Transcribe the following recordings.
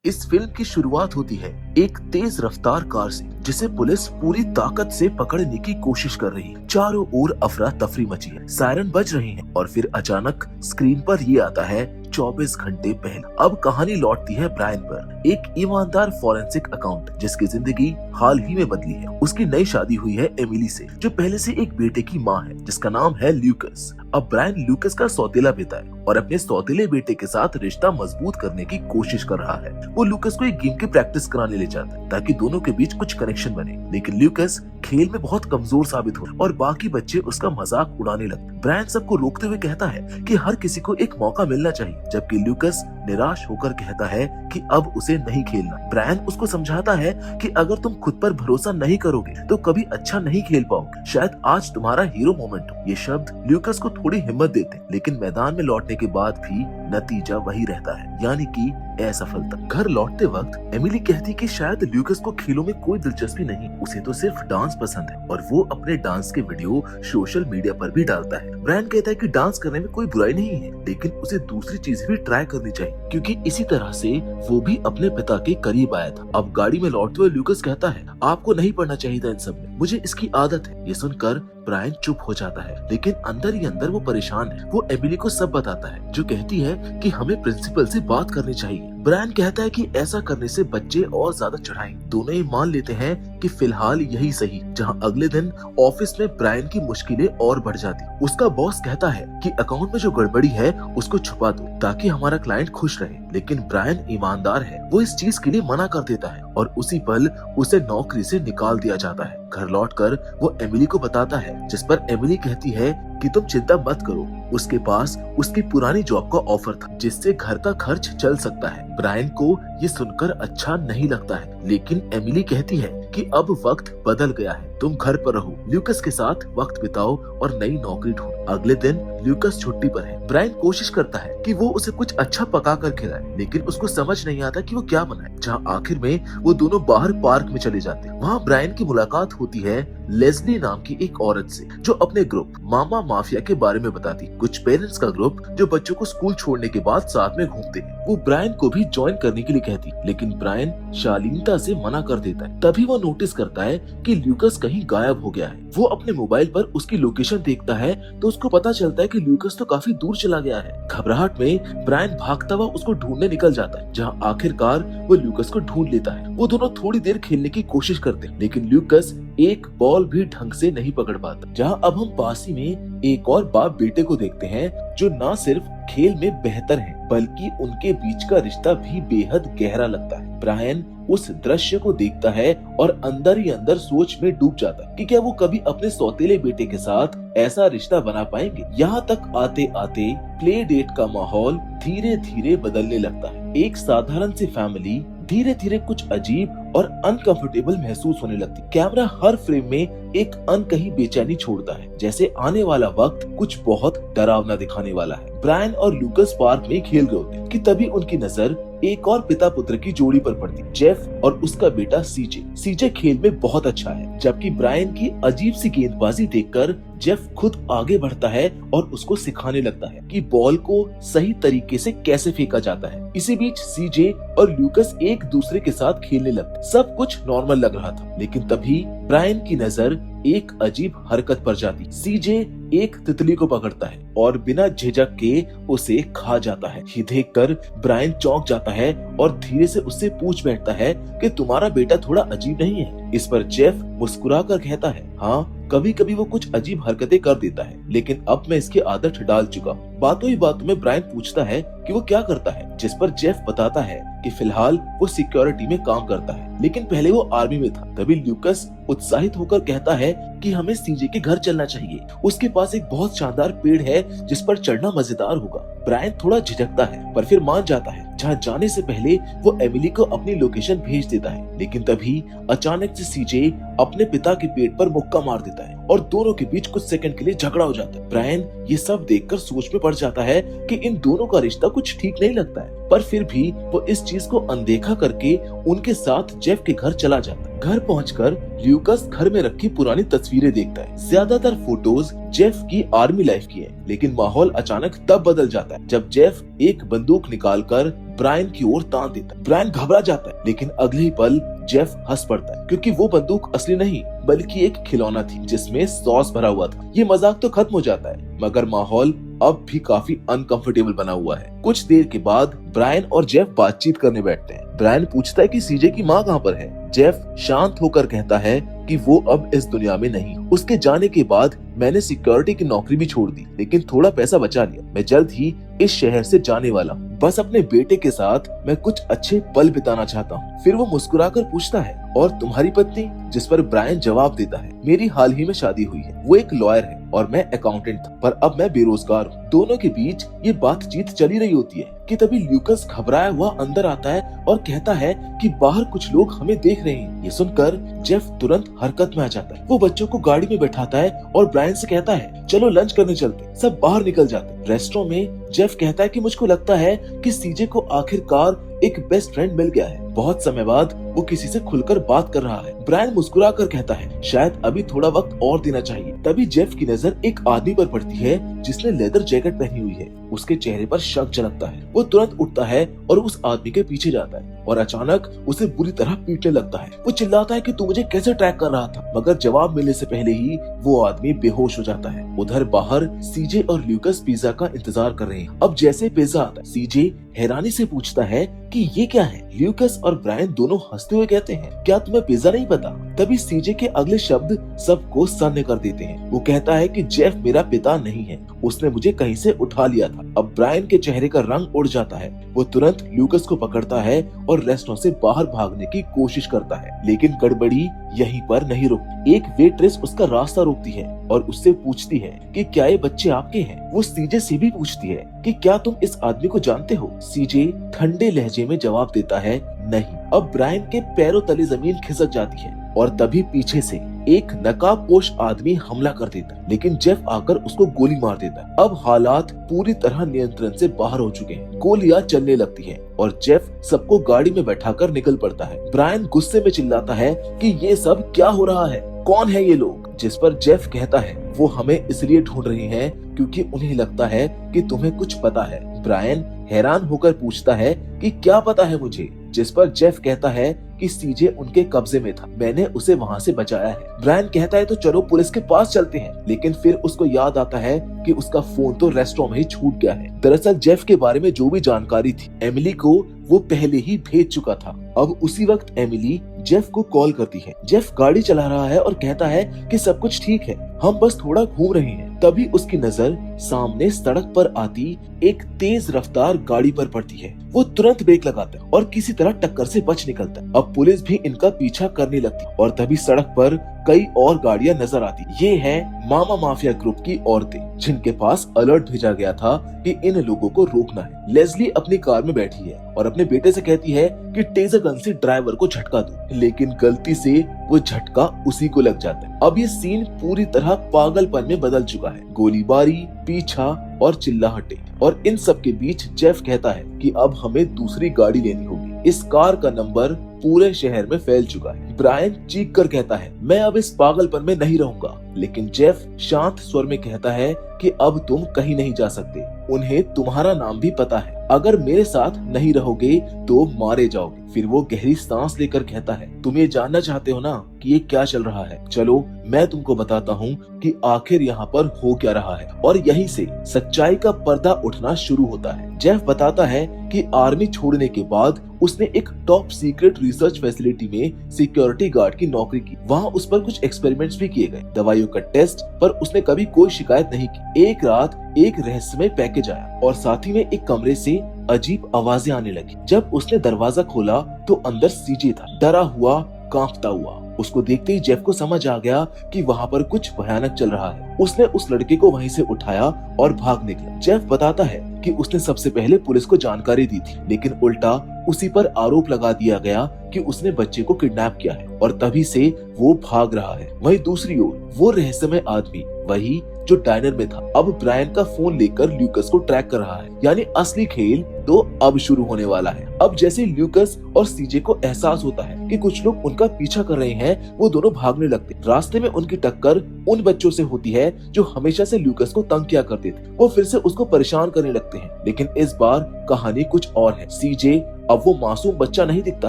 इस फिल्म की शुरुआत होती है एक तेज रफ्तार कार से, जिसे पुलिस पूरी ताकत से पकड़ने की कोशिश कर रही है। चारों ओर अफरा तफरी मची है, सायरन बज रहे हैं और फिर अचानक स्क्रीन पर ये आता है 24 घंटे पहले। अब कहानी लौटती है ब्रायन पर, एक ईमानदार फॉरेंसिक अकाउंटेंट जिसकी जिंदगी हाल ही में बदली है। उसकी नई शादी हुई है एमिली से, जो पहले से एक बेटे की माँ है जिसका नाम है ल्यूकस। अब ब्रायन ल्यूकस का सौतेला बेटा है और अपने सौतेले बेटे के साथ रिश्ता मजबूत करने की कोशिश कर रहा है। वो ल्यूकस को एक गेम की प्रैक्टिस कराने ले जाता है ताकि दोनों के बीच कुछ कनेक्शन बने, लेकिन ल्यूकस खेल में बहुत कमजोर साबित हो और बाकी बच्चे उसका मजाक उड़ाने लगते। ब्रायन सबको रोकते हुए कहता है कि हर किसी को एक मौका मिलना चाहिए, जबकि ल्यूकस निराश होकर कहता है कि अब उसे नहीं खेलना। ब्रायन उसको समझाता है कि अगर तुम खुद पर भरोसा नहीं करोगे तो कभी अच्छा नहीं खेल पाओगे, शायद आज तुम्हारा हीरो मोमेंट हो। ये शब्द ल्यूकस को थोड़ी हिम्मत देते हैं, लेकिन मैदान में लौटने के बाद भी नतीजा वही रहता है, यानी कि असफलता। घर लौटते वक्त एमिली कहती कि शायद ल्यूकस को खेलों में कोई दिलचस्पी नहीं, उसे तो सिर्फ डांस पसंद है और वो अपने डांस के वीडियो सोशल मीडिया पर भी डालता है। ब्रायन कहता है कि डांस करने में कोई बुराई नहीं है, लेकिन उसे दूसरी चीजें भी ट्राई करनी चाहिए, क्योंकि इसी तरह से वो भी अपने पिता के करीब आया था। अब गाड़ी में लौटते हुए ल्यूकस कहता है, आपको नहीं पढ़ना चाहिए था इन सब में, मुझे इसकी आदत है। ये सुनकर ब्रायन चुप हो जाता है, लेकिन अंदर ही अंदर वो परेशान है। वो एमिली को सब बताता है, जो कहती है कि हमें प्रिंसिपल से बात करनी चाहिए। ब्रायन कहता है कि ऐसा करने से बच्चे और ज्यादा चढ़ाएंगे। दोनों ही मान लेते हैं कि फिलहाल यही सही। जहां अगले दिन ऑफिस में ब्रायन की मुश्किलें और बढ़ जाती। उसका बॉस कहता है कि अकाउंट में जो गड़बड़ी है उसको छुपा दो ताकि हमारा क्लाइंट खुश रहे, लेकिन ब्रायन ईमानदार है, वो इस चीज के लिए मना कर देता है और उसी पल उसे नौकरी से निकाल दिया जाता है। घर लौटकर वो एमिली को बताता है, जिस पर एमिली कहती है कि तुम चिंता मत करो, उसके पास उसकी पुरानी जॉब का ऑफर था जिससे घर का खर्च चल सकता है। ब्रायन को ये सुनकर अच्छा नहीं लगता है, लेकिन एमिली कहती है कि अब वक्त बदल गया है, तुम घर पर रहो, ल्यूकस के साथ वक्त बिताओ और नई नौकरी ढूंढो। अगले दिन ल्यूकस छुट्टी पर है। ब्रायन कोशिश करता है कि वो उसे कुछ अच्छा पका कर खिलाए, लेकिन उसको समझ नहीं आता कि वो क्या बनाए। जहाँ आखिर में वो दोनों बाहर पार्क में चले जाते हैं। वहाँ ब्रायन की मुलाकात होती है लेस्ली नाम की एक औरत से, जो अपने ग्रुप मामा माफिया के बारे में बताती। कुछ पेरेंट्स का ग्रुप जो बच्चों को स्कूल छोड़ने के बाद साथ में घूमते हैं। वो ब्रायन को भी ज्वाइन करने के लिए कहती, लेकिन ब्रायन शालीनता से मना कर देता है। तभी वो नोटिस करता है कि ल्यूकस कहीं गायब हो गया है। वो अपने मोबाइल पर उसकी लोकेशन देखता है तो उसको पता चलता है कि ल्यूकस तो काफी दूर चला गया है। घबराहट में ब्रायन भागता हुआ उसको ढूंढने निकल जाता है, जहाँ आखिरकार वो ल्यूकस को ढूंढ लेता है। वो दोनों थोड़ी देर खेलने की कोशिश करते हैं, लेकिन ल्यूकस एक बॉल भी ढंग से नहीं पकड़ पाता। जहाँ अब हम पास ही में एक और बाप बेटे को देखते हैं, जो न सिर्फ खेल में बेहतर हैं, बल्कि उनके बीच का रिश्ता भी बेहद गहरा लगता है। ब्रायन उस दृश्य को देखता है और अंदर ही अंदर सोच में डूब जाता है कि क्या वो कभी अपने सौतेले बेटे के साथ ऐसा रिश्ता बना पाएंगे। यहाँ तक आते आते प्ले डेट का माहौल धीरे धीरे बदलने लगता है। एक साधारण सी फैमिली धीरे धीरे कुछ अजीब और अनकंफर्टेबल महसूस होने लगती। कैमरा हर फ्रेम में एक अनकही बेचैनी छोड़ता है, जैसे आने वाला वक्त कुछ बहुत डरावना दिखाने वाला है। ब्रायन और लूकस पार्क में खेल रहे होते कि तभी उनकी नजर एक और पिता पुत्र की जोड़ी पर पड़ती, जेफ और उसका बेटा सीजे। सीजे खेल में बहुत अच्छा है, जबकि ब्रायन की अजीब सी गेंदबाजी देखकर जेफ खुद आगे बढ़ता है और उसको सिखाने लगता है कि बॉल को सही तरीके से कैसे फेंका जाता है। इसी बीच सीजे और लूकस एक दूसरे के साथ खेलने लगते। सब कुछ नॉर्मल लग रहा था, लेकिन तभी ब्रायन की नजर एक अजीब हरकत पर जाती। सीजे एक तितली को पकड़ता है और बिना झिझक के उसे खा जाता है। ये देखकर ब्रायन चौंक जाता है और धीरे से उससे पूछ बैठता है कि तुम्हारा बेटा थोड़ा अजीब नहीं है। इस पर जेफ मुस्कुराकर कहता है, हाँ कभी कभी वो कुछ अजीब हरकतें कर देता है, लेकिन अब मैं इसकी आदत डाल चुका हूँ। बातों ही बातों में ब्रायन पूछता है कि वो क्या करता है, जिस पर जेफ बताता है कि फिलहाल वो सिक्योरिटी में काम करता है, लेकिन पहले वो आर्मी में था। तभी ल्यूकस उत्साहित होकर कहता है कि हमें सीजे के घर चलना चाहिए, उसके पास एक बहुत शानदार पेड़ है जिस पर चढ़ना मजेदार होगा। ब्रायन थोड़ा झिझकता है पर फिर मान जाता है। जहाँ जाने से पहले वो एमिली को अपनी लोकेशन भेज देता है, लेकिन तभी अचानक से सीजे अपने पिता के पेट पर मुक्का मार देता है और दोनों के बीच कुछ सेकंड के लिए झगड़ा हो जाता है। ब्रायन ये सब देखकर सोच में पड़ जाता है कि इन दोनों का रिश्ता कुछ ठीक नहीं लगता है, पर फिर भी वो इस चीज को अनदेखा करके उनके साथ जेफ के घर चला जाता है। घर पहुंचकर ल्यूकस घर में रखी पुरानी तस्वीर तस्वीरें देखता है। ज्यादातर फोटोज जेफ की आर्मी लाइफ की है, लेकिन माहौल अचानक तब बदल जाता है जब जेफ एक बंदूक निकालकर ब्रायन की ओर तान देता है। ब्रायन घबरा जाता है, लेकिन अगले ही पल जेफ हंस पड़ता है, क्योंकि वो बंदूक असली नहीं बल्कि एक खिलौना थी जिसमें सॉस भरा हुआ था। ये मजाक तो खत्म हो जाता है, मगर माहौल अब भी काफी अनकंफर्टेबल बना हुआ है। कुछ देर के बाद ब्रायन और जेफ बातचीत करने बैठते हैं। ब्रायन पूछता है कि सीजे की माँ कहाँ पर है। जेफ शांत होकर कहता है कि वो अब इस दुनिया में नहीं। उसके जाने के बाद मैंने सिक्योरिटी की नौकरी भी छोड़ दी, लेकिन थोड़ा पैसा बचा लिया। मैं जल्द ही इस शहर से जाने वाला हूँ। बस अपने बेटे के साथ मैं कुछ अच्छे पल बिताना चाहता हूँ। फिर वो मुस्कुराकर पूछता है, और तुम्हारी पत्नी? जिस पर ब्रायन जवाब देता है, मेरी हाल ही में शादी हुई है। वो एक लॉयर है और मैं अकाउंटेंट था, पर अब मैं बेरोजगार हूँ। दोनों के बीच ये बातचीत चली रही होती है कि तभी ल्यूकस घबराया हुआ अंदर आता है और कहता है कि बाहर कुछ लोग हमें देख रहे हैं। ये सुनकर जेफ तुरंत हरकत में आ जाता है। वो बच्चों को गाड़ी में बैठाता है और ब्रायन से कहता है, चलो लंच करने चलते। सब बाहर निकल जाते हैं। रेस्टोरेंट में जेफ कहता है कि मुझको लगता है कि सीजे को आखिरकार एक बेस्ट फ्रेंड मिल गया है। बहुत समय बाद वो किसी से खुलकर बात कर रहा है। ब्रायन मुस्कुराकर कहता है, शायद अभी थोड़ा वक्त और देना चाहिए। तभी जेफ की नजर एक आदमी पर पड़ती है जिसने लेदर जैकेट पहनी हुई है। उसके चेहरे पर शक झलकता है। वो तुरंत उठता है और उस आदमी के पीछे जाता है और अचानक उसे बुरी तरह पीटने लगता है। वो चिल्लाता है कि तू मुझे कैसे ट्रैक कर रहा था, मगर जवाब मिलने से पहले ही वो आदमी बेहोश हो जाता है। उधर बाहर सीजे और ल्यूकस पिज्जा का इंतजार कर रहे हैं। अब जैसे पिज्जा आता है, सीजे हैरानी से पूछता है कि ये क्या है। ल्यूकस और ब्रायन दोनों हंसते हुए कहते हैं, क्या तुम्हें पिज्जा नहीं पता? तभी सीजे के अगले शब्द सबको सन्न कर देते हैं। वो कहता है कि जेफ मेरा पिता नहीं है, उसने मुझे कहीं से उठा लिया था। अब ब्रायन के चेहरे का रंग उड़ जाता है। वो तुरंत ल्यूकस को पकड़ता है और रेस्टोरेंट से बाहर भागने की कोशिश करता है, लेकिन गड़बड़ी यहीं पर नहीं रुकती। एक वेट्रेस उसका रास्ता रोकती है और उससे पूछती है कि क्या ये बच्चे आपके हैं। वो सीजे से भी पूछती है कि क्या तुम इस आदमी को जानते हो। सीजे ठंडे लहजे में जवाब देता है, नहीं। अब ब्रायन के पैरों तले जमीन खिसक जाती है और तभी पीछे से एक नकाबपोश आदमी हमला कर देता है, लेकिन जेफ आकर उसको गोली मार देता है। अब हालात पूरी तरह नियंत्रण से बाहर हो चुके हैं। गोलियां चलने लगती हैं और जेफ सबको गाड़ी में बैठाकर निकल पड़ता है। ब्रायन गुस्से में चिल्लाता है कि ये सब क्या हो रहा है, कौन है ये लोग? जिस पर जेफ कहता है, वो हमें इसलिए ढूंढ रहे हैं क्योंकि उन्हें लगता है कि तुम्हें कुछ पता है। ब्रायन हैरान होकर पूछता है कि क्या पता है मुझे? जिस पर जेफ कहता है कि सीजे उनके कब्जे में था, मैंने उसे वहाँ से बचाया है। ब्रायन कहता है तो चलो पुलिस के पास चलते हैं, लेकिन फिर उसको याद आता है कि उसका फोन तो रेस्टोरेंट में ही छूट गया है। दरअसल जेफ के बारे में जो भी जानकारी थी एमिली को वो पहले ही भेज चुका था। अब उसी वक्त एमिली जेफ को कॉल करती है। जेफ गाड़ी चला रहा है और कहता है कि सब कुछ ठीक है, हम बस थोड़ा घूम रहे हैं। तभी उसकी नजर सामने सड़क पर आती एक तेज रफ्तार गाड़ी पर पड़ती है। वो तुरंत ब्रेक लगाता है और किसी तरह टक्कर से बच निकलता है। अब पुलिस भी इनका पीछा करने लगती और तभी सड़क पर कई और गाड़ियां नजर आती। ये है मामा माफिया ग्रुप की औरतें, जिनके पास अलर्ट भेजा गया था कि इन लोगों को रोकना है। लेस्ली अपनी कार में बैठी है और अपने बेटे से कहती है कि टेजर गन से ड्राइवर को झटका दो, लेकिन गलती से वो झटका उसी को लग जाता है। अब ये सीन पूरी तरह पागलपन में बदल चुका है। गोलीबारी, पीछा और चिल्लाहटे, और इन सब के बीच जेफ कहता है कि अब हमें दूसरी गाड़ी लेनी होगी। इस कार का नंबर पूरे शहर में फैल चुका है। ब्रायन चीख कर कहता है, मैं अब इस पागलपन में नहीं रहूंगा, लेकिन जेफ शांत स्वर में कहता है कि अब तुम कहीं नहीं जा सकते। उन्हें तुम्हारा नाम भी पता है, अगर मेरे साथ नहीं रहोगे तो मारे जाओगे। फिर वो गहरी सांस लेकर कहता है, तुम ये जानना चाहते हो ना कि ये क्या चल रहा है? चलो मैं तुमको बताता हूँ कि आखिर यहाँ पर हो क्या रहा है। और यहीं से सच्चाई का पर्दा उठना शुरू होता है। जेफ बताता है कि आर्मी छोड़ने के बाद उसने एक टॉप सीक्रेट रिसर्च फैसिलिटी में सिक्योरिटी गार्ड की नौकरी की। वहाँ उस पर कुछ एक्सपेरिमेंट्स भी किए गए, दवाइयों का टेस्ट, पर उसने कभी कोई शिकायत नहीं की। एक रात एक रहस्यमय पैकेज आया और साथ ही में एक कमरे से अजीब आवाजें आने लगी। जब उसने दरवाजा खोला तो अंदर सीजे था, डरा हुआ, कांपता हुआ। उसको देखते ही जेफ को समझ आ गया कि वहाँ पर कुछ भयानक चल रहा है। उसने उस लड़के को वहीं से उठाया और भाग निकला। जेफ बताता है कि उसने सबसे पहले पुलिस को जानकारी दी थी, लेकिन उल्टा उसी पर आरोप लगा दिया गया कि उसने बच्चे को किडनैप किया है और तभी से वो भाग रहा है। वहीं दूसरी ओर वो रहस्यमय आदमी, वही जो डायनर में था, अब ब्रायन का फोन लेकर ल्यूकस को ट्रैक कर रहा है। यानी असली खेल तो अब शुरू होने वाला है। अब जैसे ल्यूकस और सीजे को एहसास होता है कि कुछ लोग उनका पीछा कर रहे हैं, वो दोनों भागने लगते। रास्ते में उनकी टक्कर उन बच्चों से होती है जो हमेशा से ल्यूकस को तंग किया करते थे। वो फिर से उसको परेशान करने लगते हैं, लेकिन इस बार कहानी कुछ और है। सीजे अब वो मासूम बच्चा नहीं दिखता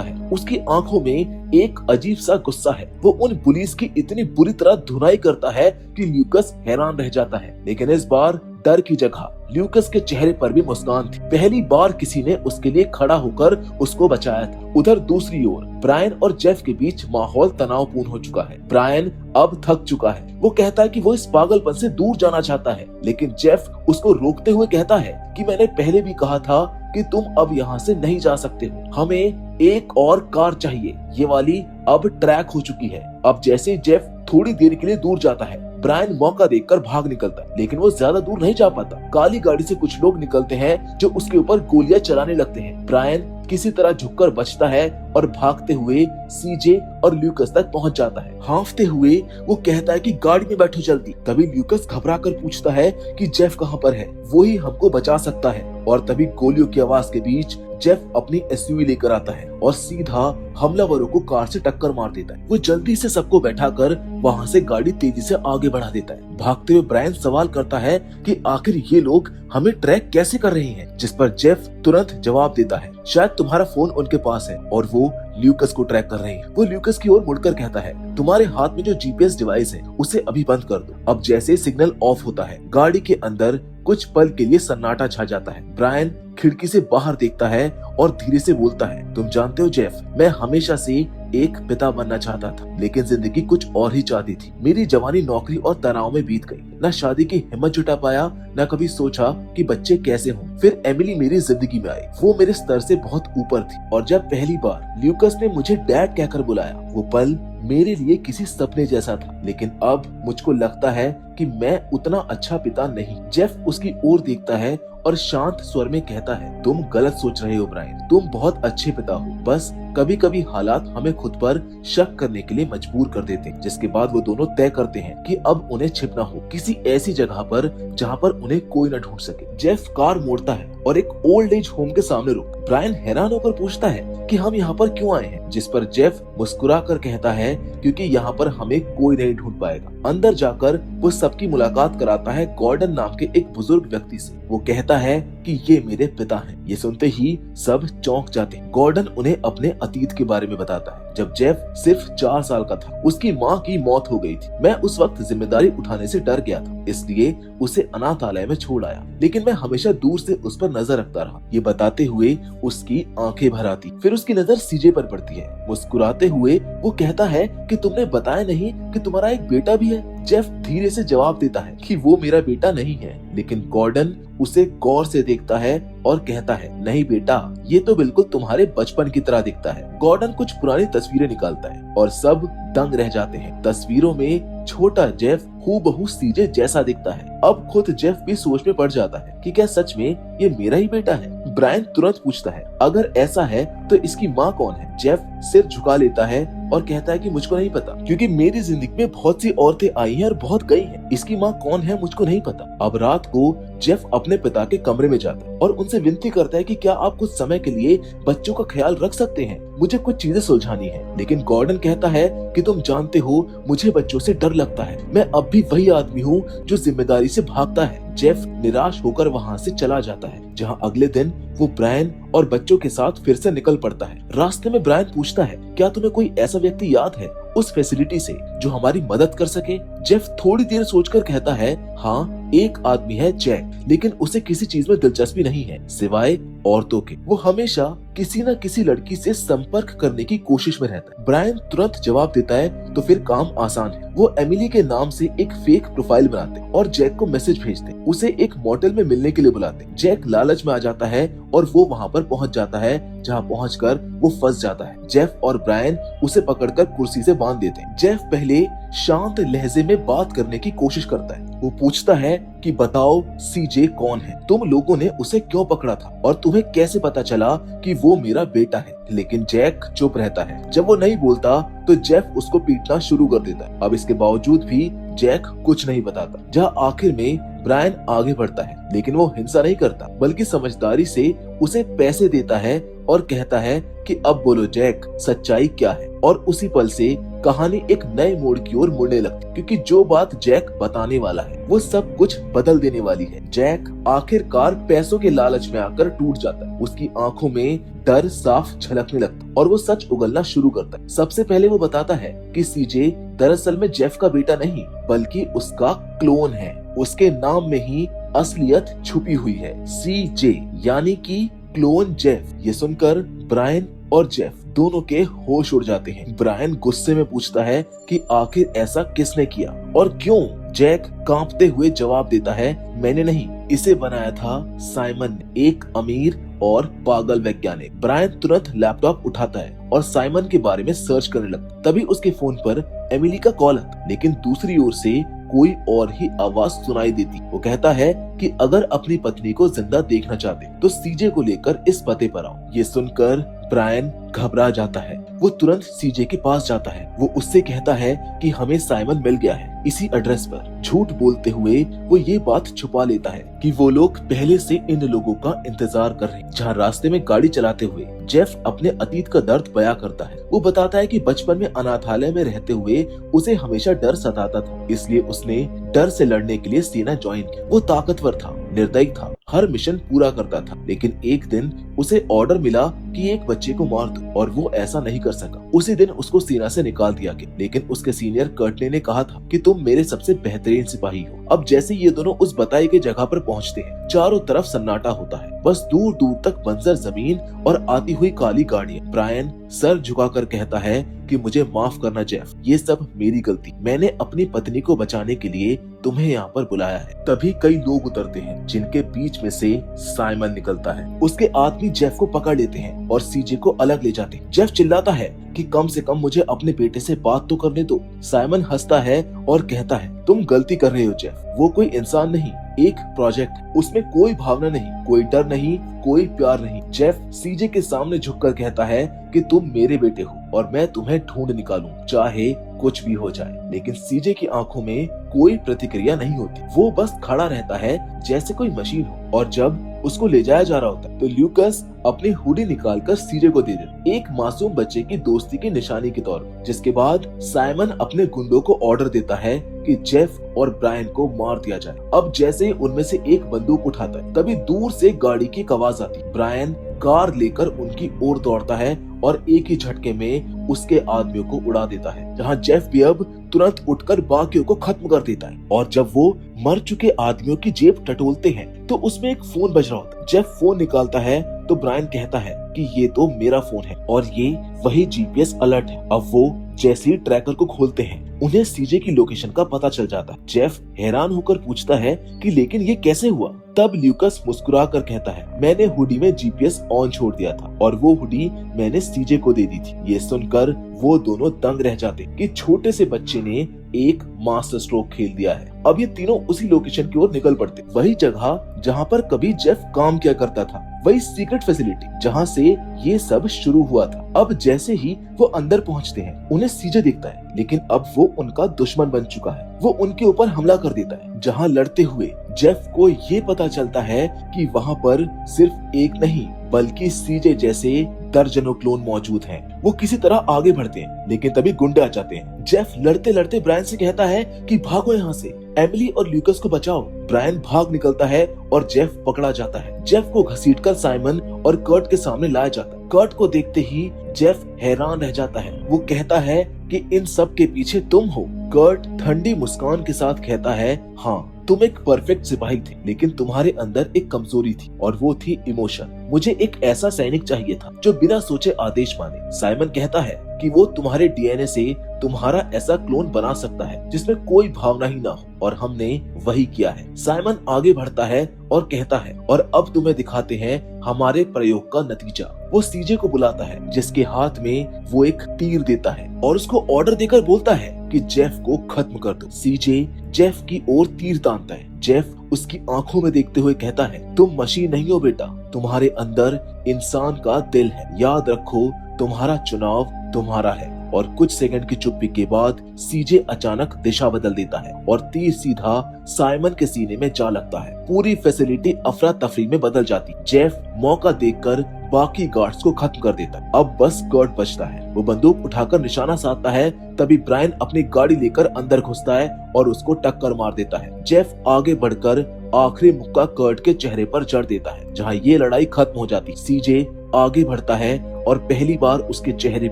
है, उसकी आंखों में एक अजीब सा गुस्सा है। वो उन पुलिस की इतनी बुरी तरह धुनाई करता है कि ल्यूकस हैरान रह जाता है, लेकिन इस बार डर की जगह ल्यूकस के चेहरे पर भी मुस्कान थी। पहली बार किसी ने उसके लिए खड़ा होकर उसको बचाया था। उधर दूसरी ओर ब्रायन और जेफ के बीच माहौल तनावपूर्ण हो चुका है। ब्रायन अब थक चुका है। वो कहता है कि वो इस पागलपन से दूर जाना चाहता है, लेकिन जेफ उसको रोकते हुए कहता है कि मैंने पहले भी कहा था कि तुम अब यहाँ से नहीं जा सकते हो। हमें एक और कार चाहिए। ये वाली अब ट्रैक हो चुकी है। अब जैसे जेफ थोड़ी देर के लिए दूर जाता है, ब्रायन मौका देखकर भाग निकलता है, लेकिन वो ज्यादा दूर नहीं जा पाता। काली गाड़ी से कुछ लोग निकलते हैं जो उसके ऊपर गोलियां चलाने लगते हैं। ब्रायन किसी तरह झुककर बचता है और भागते हुए सीजे और ल्यूकस तक पहुंच जाता है। हांफते हुए वो कहता है कि गाड़ी में बैठो जल्दी। तभी ल्यूकस घबराकर पूछता है कि जेफ कहाँ पर है, वो ही हमको बचा सकता है। और तभी गोलियों की आवाज के बीच जेफ अपनी एसयूवी लेकर आता है और सीधा हमलावरों को कार से टक्कर मार देता है। वो जल्दी से सबको बैठाकर वहाँ से गाड़ी तेजी से आगे बढ़ा देता है। भागते हुए ब्रायन सवाल करता है कि आखिर ये लोग हमें ट्रैक कैसे कर रहे हैं, जिस पर जेफ तुरंत जवाब देता है, शायद तुम्हारा फोन उनके पास है और वो ल्यूकस को ट्रैक कर रहे हैं। वो ल्यूकस की ओर मुड़कर कहता है, तुम्हारे हाथ में जो जीपीएस डिवाइस है उसे अभी बंद कर दो। अब जैसे सिग्नल ऑफ होता है, गाड़ी के अंदर कुछ पल के लिए सन्नाटा छा जाता है। ब्रायन खिड़की से बाहर देखता है और धीरे से बोलता है, तुम जानते हो जेफ, मैं हमेशा से एक पिता बनना चाहता था, लेकिन जिंदगी कुछ और ही चाहती थी। मेरी जवानी नौकरी और तनाव में बीत गई। न शादी की हिम्मत जुटा पाया, न कभी सोचा कि बच्चे कैसे हों। फिर एमिली मेरी जिंदगी में आई। वो मेरे स्तर से बहुत ऊपर थी और जब पहली बार ल्यूकस ने मुझे डैड कहकर बुलाया, वो पल मेरे लिए किसी सपने जैसा था। लेकिन अब मुझको लगता है कि मैं उतना अच्छा पिता नहीं। जेफ उसकी ओर देखता है और शांत स्वर में कहता है, तुम गलत सोच रहे हो ब्रायन, तुम बहुत अच्छे पिता हो। बस कभी कभी हालात हमें खुद पर शक करने के लिए मजबूर कर देते हैं। जिसके बाद वो दोनों तय करते हैं कि अब उन्हें छिपना हो किसी ऐसी जगह पर जहाँ पर उन्हें कोई न ढूंढ सके। जेफ कार मोड़ता है और एक ओल्ड एज होम के सामने रुक। ब्रायन हैरान होकर पूछता है कि हम यहाँ पर क्यों आए हैं, जिस पर जेफ मुस्कुरा कर कहता है, क्योंकि यहाँ पर हमें कोई नहीं ढूंढ पाएगा। अंदर जाकर वो सबकी मुलाकात कराता है गॉर्डन नाम के एक बुजुर्ग व्यक्ति से। वो कहता है कि ये मेरे पिता हैं। ये सुनते ही सब चौंक जाते हैं। गॉर्डन उन्हें अपने अतीत के बारे में बताता है। जब जेफ सिर्फ 4 साल का था, उसकी माँ की मौत हो गई थी। मैं उस वक्त जिम्मेदारी उठाने से डर गया था, इसलिए उसे अनाथालय में छोड़ आया, लेकिन मैं हमेशा दूर से उस पर नजर रखता रहा। ये बताते हुए उसकी आंखें भर आती। फिर उसकी नजर सीजे पर पड़ती है। मुस्कुराते हुए वो कहता है कि तुमने बताया नहीं कि तुम्हारा एक बेटा भी है। जेफ धीरे से जवाब देता है कि वो मेरा बेटा नहीं है, लेकिन गॉर्डन उसे गौर से देखता है और कहता है, नहीं बेटा, ये तो बिल्कुल तुम्हारे बचपन की तरह दिखता है। गॉर्डन कुछ पुरानी तस्वीरें निकालता है और सब दंग रह जाते हैं। तस्वीरों में छोटा जेफ हूबहू सीजे जैसा दिखता है। अब खुद जेफ भी सोच में पड़ जाता है कि क्या सच में ये मेरा ही बेटा है। ब्रायन तुरंत पूछता है, अगर ऐसा है तो इसकी माँ कौन है? जेफ सिर झुका लेता है और कहता है कि मुझको नहीं पता, क्योंकि मेरी जिंदगी में बहुत सी औरतें आई हैं और बहुत गई हैं। इसकी माँ कौन है मुझको नहीं पता। अब रात को जेफ अपने पिता के कमरे में जाता है और उनसे विनती करता है कि क्या आप कुछ समय के लिए बच्चों का ख्याल रख सकते हैं, मुझे कुछ चीजें सुलझानी है। लेकिन गॉर्डन कहता है कि तुम जानते हो मुझे बच्चों से डर लगता है, मैं अब भी वही आदमी हूँ जो जिम्मेदारी से भागता है। जेफ निराश होकर वहाँ से चला जाता है, जहाँ अगले दिन वो ब्रायन और बच्चों के साथ फिर से निकल पड़ता है। रास्ते में ब्रायन पूछता है, क्या तुम्हें कोई ऐसा व्यक्ति याद है उस फैसिलिटी से जो हमारी मदद कर सके? जेफ थोड़ी देर सोचकर कहता है, हाँ, एक आदमी है जैक, लेकिन उसे किसी चीज में दिलचस्पी नहीं है सिवाय औरतों के। वो हमेशा किसी न किसी लड़की से संपर्क करने की कोशिश में रहता है। ब्रायन तुरंत जवाब देता है, तो फिर काम आसान है। वो एमिली के नाम से एक फेक प्रोफाइल बनाते और जैक को मैसेज भेजते, उसे एक मोटेल में मिलने के लिए बुलाते। जैक लालच में आ जाता है और वो वहाँ पर पहुँच जाता है, जहाँ पहुँचकर वो फंस जाता है। जेफ और ब्रायन उसे पकड़कर कुर्सी से बांध देते हैं। जेफ पहले शांत लहजे में बात करने की कोशिश करता है। वो पूछता है कि बताओ सीजे कौन है, तुम लोगों ने उसे क्यों पकड़ा था और तुम्हें कैसे पता चला कि वो मेरा बेटा है? लेकिन जैक चुप रहता है। जब वो नहीं बोलता तो जेफ उसको पीटना शुरू कर देता है। अब इसके बावजूद भी जैक कुछ नहीं बताता। जहाँ आखिर में ब्रायन आगे बढ़ता है, लेकिन वो हिंसा नहीं करता बल्कि समझदारी से उसे पैसे देता है और कहता है कि अब बोलो जैक, सच्चाई क्या है। और उसी पल से कहानी एक नए मोड़ की ओर मुड़ने लगती, क्योंकि जो बात जैक बताने वाला है वो सब कुछ बदल देने वाली है। जैक आखिरकार पैसों के लालच में आकर टूट जाता है। उसकी आंखों में डर साफ झलकने लगता है और वो सच उगलना शुरू करता है। सबसे पहले वो बताता है कि सीजे दरअसल में जेफ का बेटा नहीं बल्कि उसका क्लोन है। उसके नाम में ही असलियत छुपी हुई है, सीजे यानी कि क्लोन जेफ। ये सुनकर ब्रायन और जेफ दोनों के होश उड़ जाते हैं। ब्रायन गुस्से में पूछता है कि आखिर ऐसा किसने किया और क्यों। जैक कांपते हुए जवाब देता है, मैंने नहीं, इसे बनाया था साइमन ने, एक अमीर और पागल वैज्ञानिक। ब्रायन तुरंत लैपटॉप उठाता है और साइमन के बारे में सर्च करने लगता। तभी उसके फोन पर एमिली का कॉल आता, लेकिन दूसरी ओर से कोई और ही आवाज सुनाई देती। वो कहता है कि अगर अपनी पत्नी को जिंदा देखना चाहते तो सीजे को लेकर इस पते पर आओ। ये सुनकर ब्रायन घबरा जाता है। वो तुरंत सीजे के पास जाता है। वो उससे कहता है कि हमें साइमन मिल गया है इसी एड्रेस पर। झूठ बोलते हुए वो ये बात छुपा लेता है कि वो लोग पहले से इन लोगों का इंतजार कर रहे हैं। जहाँ रास्ते में गाड़ी चलाते हुए जेफ अपने अतीत का दर्द बयां करता है। वो बताता है कि बचपन में अनाथालय में रहते हुए उसे हमेशा डर सताता था, इसलिए उसने डर से लड़ने के लिए सेना ज्वाइन की। वो ताकतवर था, निर्दयी था, हर मिशन पूरा करता था, लेकिन एक दिन उसे ऑर्डर मिला कि एक बच्चे को मार दो और वो ऐसा नहीं कर सका। उसी दिन उसको सेना से निकाल दिया गया, लेकिन उसके सीनियर कर्टने ने कहा था कि तुम मेरे सबसे बेहतरीन सिपाही हो। अब जैसे ये दोनों उस बताई गई जगह पर पहुंचते हैं, चारों तरफ सन्नाटा होता है। बस दूर दूर तक बंजर जमीन और आती हुई काली गाड़ियां। ब्रायन सर झुकाकर कहता है कि मुझे माफ करना जेफ, ये सब मेरी गलती। मैंने अपनी पत्नी को बचाने के लिए तुम्हें यहाँ पर बुलाया है। तभी कई लोग उतरते हैं, जिनके बीच में से साइमन निकलता है। उसके आदमी जेफ को पकड़ लेते हैं और सीजे को अलग ले जाते हैं। जेफ चिल्लाता है कि कम से कम मुझे अपने बेटे से बात तो करने दो। साइमन हंसता है और कहता है, तुम गलती कर रहे हो जेफ, वो कोई इंसान नहीं, एक प्रोजेक्ट है। उसमें कोई भावना नहीं, कोई डर नहीं, कोई प्यार नहीं। जेफ सीजे के सामने झुककर कहता है कि तुम मेरे बेटे हो और मैं तुम्हें ढूंढ निकालूं, चाहे कुछ भी हो जाए। लेकिन सीजे की आंखों में कोई प्रतिक्रिया नहीं होती। वो बस खड़ा रहता है जैसे कोई मशीन हो। और जब उसको ले जाया जा रहा होता है तो ल्यूकस अपनी हुडी निकालकर सीजे को दे देता, एक मासूम बच्चे की दोस्ती की निशानी के तौर पर। जिसके बाद साइमन अपने गुंडों को ऑर्डर देता है कि जेफ और ब्रायन को मार दिया जाए। अब जैसे ही उनमें से एक बंदूक उठाता है, तभी दूर से गाड़ी की आवाज आती। ब्रायन कार लेकर उनकी ओर दौड़ता है और एक ही झटके में उसके आदमियों को उड़ा देता है। जहां जेफ भी अब तुरंत उठकर बाकियों को खत्म कर देता है। और जब वो मर चुके आदमियों की जेब टटोलते हैं तो उसमें एक फोन बज रहा होता है। जेफ फोन निकालता है तो ब्रायन कहता है कि ये तो मेरा फोन है और ये वही जीपीएस अलर्ट है। अब वो जैसे ही ट्रैकर को खोलते हैं, उन्हें सीजे की लोकेशन का पता चल जाता है। जेफ हैरान होकर पूछता है कि लेकिन ये कैसे हुआ। तब ल्यूकस मुस्कुरा कर कहता है, मैंने हुडी में जीपीएस ऑन छोड़ दिया था और वो हुडी मैंने सीजे को दे दी थी। ये सुनकर वो दोनों दंग रह जाते कि छोटे से बच्चे ने एक मास्टर स्ट्रोक खेल दिया है। अब ये तीनों उसी लोकेशन की ओर निकल पड़ते, वही जगह जहाँ पर कभी जेफ काम किया करता था, वही सीक्रेट फैसिलिटी जहाँ से ये सब शुरू हुआ था। अब जैसे ही वो अंदर पहुँचते हैं, उन्हें सीजे दिखता है, लेकिन अब वो उनका दुश्मन बन चुका है। वो उनके ऊपर हमला कर देता है। जहाँ लड़ते हुए जेफ को ये पता चलता है कि वहाँ पर सिर्फ एक नहीं बल्कि सीजे जैसे दर्जनों क्लोन मौजूद हैं। वो किसी तरह आगे बढ़ते हैं, लेकिन तभी गुंडे आ जाते हैं। जेफ लड़ते लड़ते ब्रायन से कहता है कि भागो यहाँ से, एमिली और ल्यूकस को बचाओ। ब्रायन भाग निकलता है और जेफ पकड़ा जाता है। जेफ को घसीटकर साइमन और कर्ट के सामने लाया जाता है। कर्ट को देखते ही जेफ हैरान रह जाता है। वो कहता है कि इन सब के पीछे तुम हो। कर्ट ठंडी मुस्कान के साथ कहता है, हाँ तुम एक परफेक्ट सिपाही थे, लेकिन तुम्हारे अंदर एक कमजोरी थी और वो थी इमोशन। मुझे एक ऐसा सैनिक चाहिए था जो बिना सोचे आदेश माने। साइमन कहता है कि वो तुम्हारे डीएनए से तुम्हारा ऐसा क्लोन बना सकता है जिसमें कोई भावना ही ना हो, और हमने वही किया है। साइमन आगे बढ़ता है और कहता है, और अब तुम्हें दिखाते हैं हमारे प्रयोग का नतीजा। वो सीजे को बुलाता है, जिसके हाथ में वो एक तीर देता है और उसको ऑर्डर देकर बोलता है कि जेफ को खत्म कर दो। सीजे जेफ की ओर तीर तानता है। जेफ उसकी आंखों में देखते हुए कहता है, तुम मशीन नहीं हो बेटा, तुम्हारे अंदर इंसान का दिल है। याद रखो, तुम्हारा चुनाव तुम्हारा है। और कुछ सेकंड की चुप्पी के बाद सीजे अचानक दिशा बदल देता है और तीर सीधा साइमन के सीने में जा लगता है। पूरी फैसिलिटी अफरा तफरी में बदल जाती। जेफ मौका देखकर बाकी गार्ड्स को खत्म कर देता है। अब बस कर्ट बचता है। वो बंदूक उठाकर निशाना साधता है, तभी ब्रायन अपनी गाड़ी लेकर अंदर घुसता है और उसको टक्कर मार देता है। जेफ आगे बढ़कर आखिरी मुक्का कर्ट के चेहरे पर जड़ देता है, जहां ये लड़ाई खत्म हो जाती। सीजे आगे बढ़ता है और पहली बार उसके चेहरे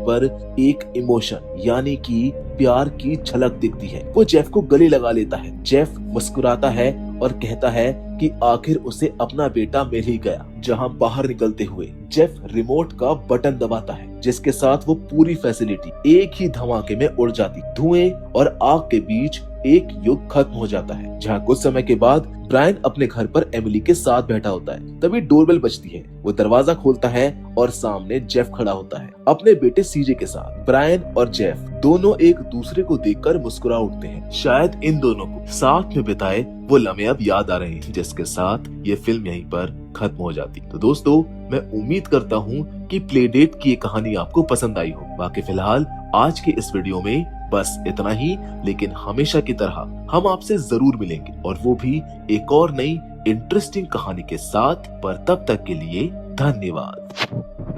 पर एक इमोशन यानी कि प्यार की झलक दिखती है। वो जेफ को गले लगा लेता है। जेफ मुस्कुराता है और कहता है कि आखिर उसे अपना बेटा मिल ही गया। जहां बाहर निकलते हुए जेफ रिमोट का बटन दबाता है, जिसके साथ वो पूरी फैसिलिटी एक ही धमाके में उड़ जाती। धुएं और आग के बीच एक युग खत्म हो जाता है, जहां कुछ समय के बाद ब्रायन अपने घर पर एमिली के साथ बैठा होता है। तभी डोरबेल बजती है। वो दरवाजा खोलता है और सामने जेफ खड़ा होता है अपने बेटे सीजे के साथ। ब्रायन और जेफ दोनों एक दूसरे को देखकर मुस्कुरा उठते हैं। शायद इन दोनों को साथ में बिताए वो लम्हे अब याद आ रहे हैं, जिसके साथ ये फिल्म यहीं पर खत्म हो जाती। तो दोस्तों, मैं उम्मीद करता हूँ कि प्लेडेट की ये कहानी आपको पसंद आई हो। बाकी फिलहाल आज के इस वीडियो में बस इतना ही, लेकिन हमेशा की तरह हम आपसे जरूर मिलेंगे और वो भी एक और नई इंटरेस्टिंग कहानी के साथ। पर तब तक के लिए धन्यवाद।